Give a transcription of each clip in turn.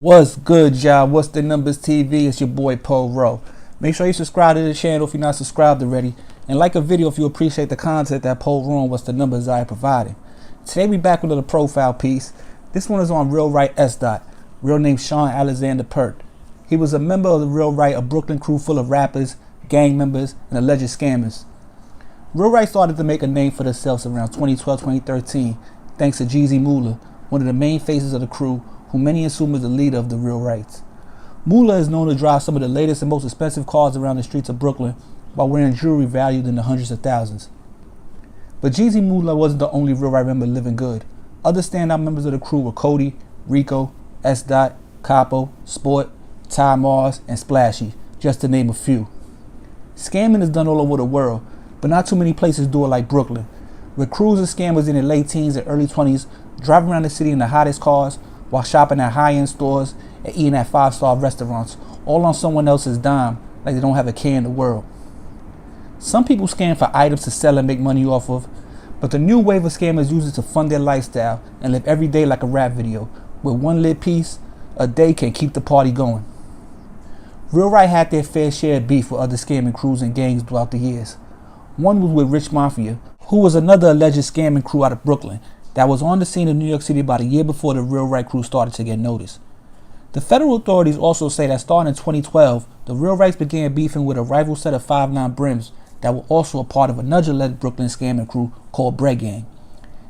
What's good, y'all? What's the numbers TV? It's your boy Paul Rowe. Make sure you subscribe to the channel if you're not subscribed already, and like a video if you appreciate the content that Paul Rowe and What's the Numbers I providing. Today we back with another profile piece. This one is on Real Right S. Real name Sean Alexander Pert. He was a member of the Real Right, a Brooklyn crew full of rappers, gang members, and alleged scammers. Real Right started to make a name for themselves around 2012-2013 thanks to Jeezy Moolah, one of the main faces of the crew, who many assume is the leader of the Real Rights. Moolah is known to drive some of the latest and most expensive cars around the streets of Brooklyn while wearing jewelry valued in the hundreds of thousands. But Jeezy Moolah wasn't the only Real Right member living good. Other standout members of the crew were Cody, Rico, S. Capo, Sport, Ty Mars, and Splashy, just to name a few. Scamming is done all over the world, but not too many places do it like Brooklyn, where crews of scammers in their late teens and early 20s drive around the city in the hottest cars while shopping at high-end stores and eating at five-star restaurants, all on someone else's dime, like they don't have a care in the world. Some people scam for items to sell and make money off of, but the new wave of scammers use it to fund their lifestyle and live every day like a rap video, where one lit piece a day can keep the party going. Real Right had their fair share of beef with other scamming crews and gangs throughout the years. One was with Rich Mafia, who was another alleged scamming crew out of Brooklyn that was on the scene in New York City about a year before the Real Right crew started to get noticed. The federal authorities also say that starting in 2012, the Real Rights began beefing with a rival set of 5'9" brims that were also a part of another alleged Brooklyn scamming crew called Bread Gang.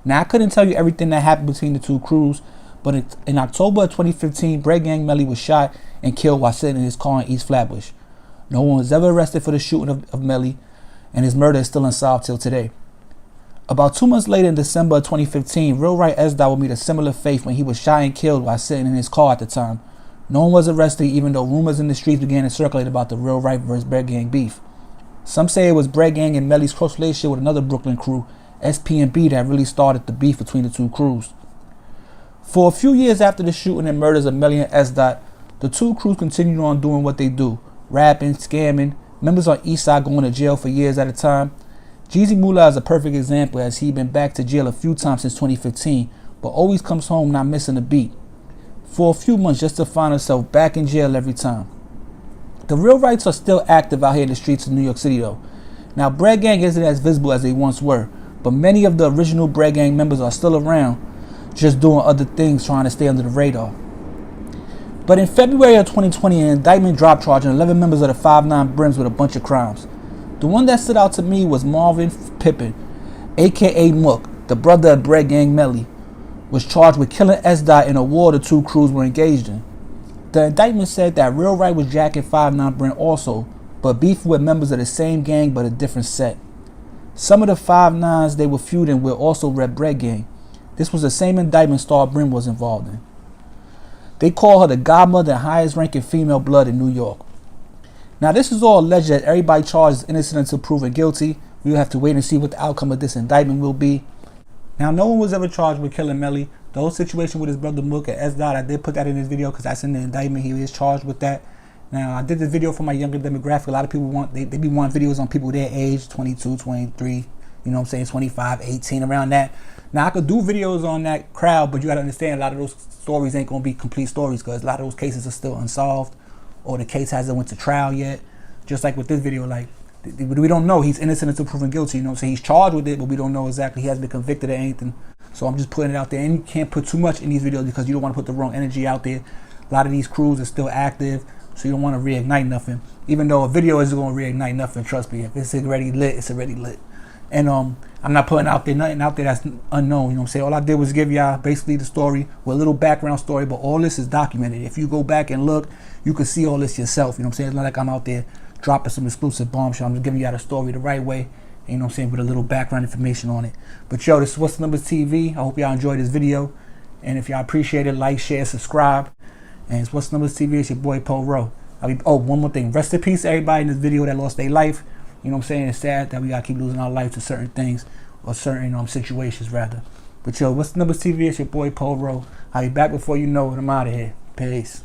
Now, I couldn't tell you everything that happened between the two crews, but in October of 2015, Bread Gang Melly was shot and killed while sitting in his car in East Flatbush. No one was ever arrested for the shooting of Melly, and his murder is still unsolved till today. About 2 months later, in December of 2015, Real Right S. would meet a similar fate when he was shot and killed while sitting in his car at the time. No one was arrested, even though rumors in the streets began to circulate about the Real Right vs. Bread Gang beef. Some say it was Bread Gang and Melly's close relationship with another Brooklyn crew, SP&B, that really started the beef between the two crews. For a few years after the shooting and murders of Melly and S. the two crews continued on doing what they do, rapping, scamming, members on East Side going to jail for years at a time. Jeezy Moolah is a perfect example, as he's been back to jail a few times since 2015, but always comes home not missing a beat, for a few months just to find himself back in jail every time. The Real Rights are still active out here in the streets of New York City though. Now, Bread Gang isn't as visible as they once were, but many of the original Bread Gang members are still around, just doing other things, trying to stay under the radar. But in February of 2020, an indictment dropped charging 11 members of the 5'9" brims with a bunch of crimes. The one that stood out to me was Marvin Pippin, aka Mook, the brother of Bread Gang Melly, was charged with killing S. in a war the two crews were engaged in. The indictment said that Real Right was jacking 5'9" Brim also, but beefing with members of the same gang but a different set. Some of the 5'9s they were feuding with also rep Bread Gang. This was the same indictment Star Brim was involved in. They call her the godmother and highest ranking female blood in New York. Now, this is all alleged that everybody charged is innocent until proven guilty. We'll have to wait and see what the outcome of this indictment will be. Now, no one was ever charged with killing Melly. The whole situation with his brother Mook and S. I did put that in this video because that's in the indictment. He is charged with that. Now, I did this video for my younger demographic. A lot of people they be wanting videos on people their age, 22, 23, you know what I'm saying, 25, 18, around that. Now, I could do videos on that crowd, but you got to understand a lot of those stories ain't going to be complete stories because a lot of those cases are still unsolved, or the case hasn't went to trial yet. Just like with this video, like, we don't know. He's innocent until proven guilty, you know what I'm saying? He's charged with it, but we don't know exactly. He hasn't been convicted of anything. So I'm just putting it out there. And you can't put too much in these videos because you don't want to put the wrong energy out there. A lot of these crews are still active, so you don't want to reignite nothing. Even though a video isn't going to reignite nothing, trust me. If it's already lit, it's already lit. And I'm not putting out there nothing out there that's unknown, you know what I'm saying? All I did was give y'all basically the story with a little background story, but all this is documented. If you go back and look, you can see all this yourself, you know what I'm saying? It's not like I'm out there dropping some exclusive bombshell. I'm just giving y'all the story the right way, you know what I'm saying, with a little background information on it. But yo, this is What's the Numbers TV. I hope y'all enjoyed this video. And if y'all appreciate it, like, share, subscribe. And it's What's the Numbers TV. It's your boy Paul Rowe. One more thing. Rest in peace to everybody in this video that lost their life. You know what I'm saying? It's sad that we gotta keep losing our life to certain things, or certain situations rather. But yo, What's the Numbers TV? It's your boy Paul Rowe. I'll be back before you know it. I'm out of here. Peace.